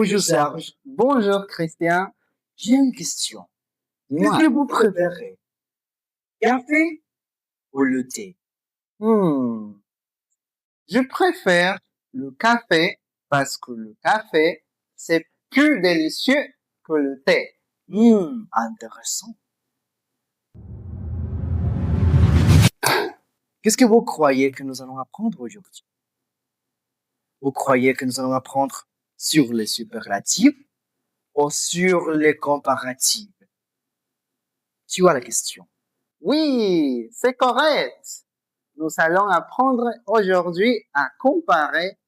Bonjour Serge. Bonjour Christian. J'ai une question. Qu'est-ce Moi, que vous préférez? Café ou le thé? hmm, je préfère le café parce que le café, c'est plus délicieux que le thé. Intéressant. Qu'est-ce que vous croyez que nous allons apprendre aujourd'hui? Vous croyez que nous allons apprendre sur les superlatifs ou sur les comparatifs? Tu vois la question. Oui, c'est correct. Nous allons apprendre aujourd'hui à comparer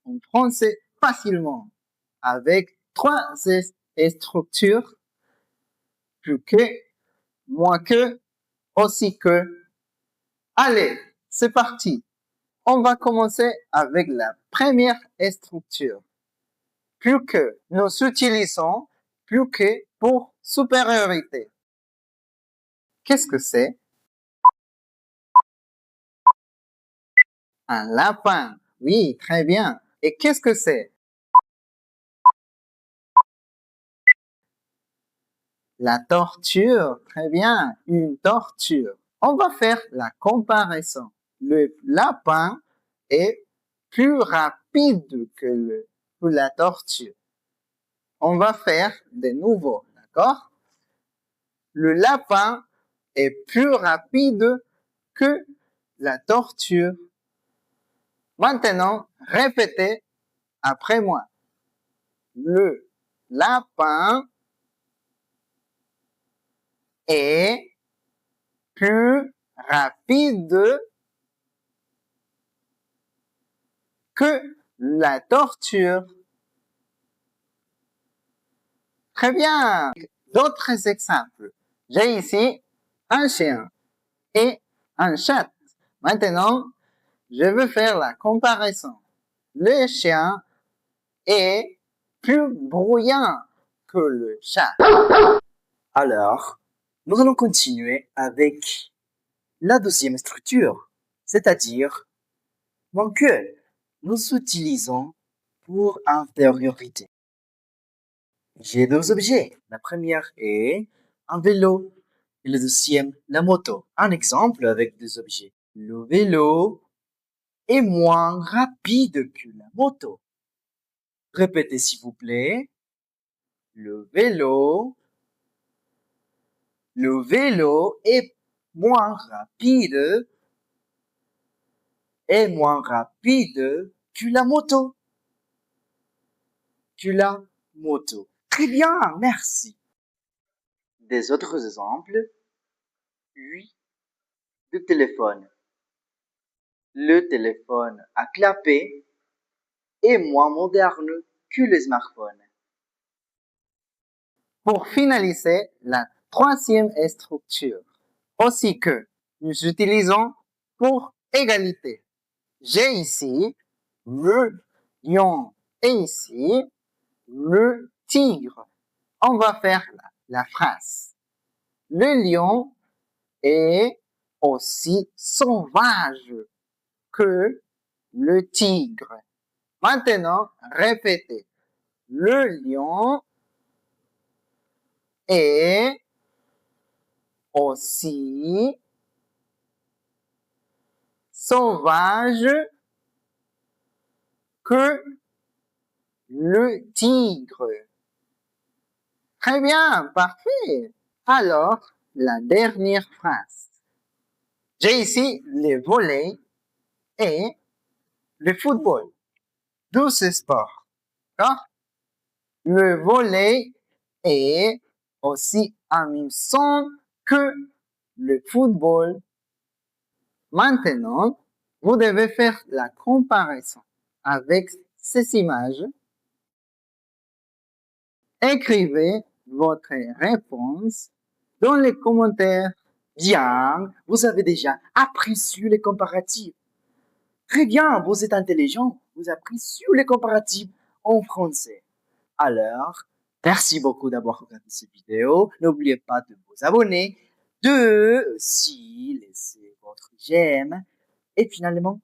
en français facilement avec trois structures, plus que, moins que, aussi que. Allez, c'est parti. On va commencer avec la première structure. Plus que, nous utilisons plus que pour supériorité. Qu'est-ce que c'est? Un lapin. Oui, très bien. Et qu'est-ce que c'est? La torture. Très bien. Une torture. On va faire la comparaison. Le lapin est plus rapide que la torture. On va faire de nouveau, d'accord? Le lapin est plus rapide que la torture. Maintenant, répétez après moi. Le lapin est plus rapide que la torture. Très bien. D'autres exemples. J'ai ici un chien et un chat. Maintenant, je veux faire la comparaison. Le chien est plus bruyant que le chat. Alors, nous allons continuer avec la deuxième structure, c'est-à-dire que nous utilisons pour infériorité. J'ai deux objets. La première est un vélo et le deuxième, la moto. Un exemple avec deux objets. Le vélo est moins rapide que la moto. Répétez s'il vous plaît. Le vélo est moins rapide que la moto. Très bien, merci. Des autres exemples? Oui, le téléphone. Le téléphone à clapet est moins moderne que les smartphones. Pour finaliser, la troisième structure. Aussi que nous utilisons pour égalité. J'ai ici le lion et ici le tigre. On va faire la phrase. Le lion est aussi sauvage que le tigre. Maintenant, répétez. Le lion est aussi sauvage que le tigre. Très bien, parfait. Alors, la dernière phrase. J'ai ici le volley et le football. Deux sports. D'accord? Le volley est aussi amusant que le football. Maintenant, vous devez faire la comparaison avec ces images. Écrivez votre réponse dans les commentaires. Bien, vous avez déjà appris sur les comparatifs. Très bien, vous êtes intelligent. Vous avez appris sur les comparatifs en français. Alors, merci beaucoup d'avoir regardé cette vidéo. N'oubliez pas de vous abonner, de aussi laisser votre j'aime et finalement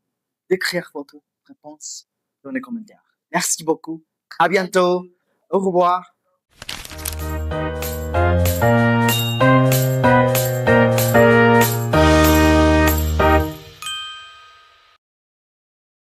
d'écrire votre réponse dans les commentaires. Merci beaucoup. À bientôt. Au revoir.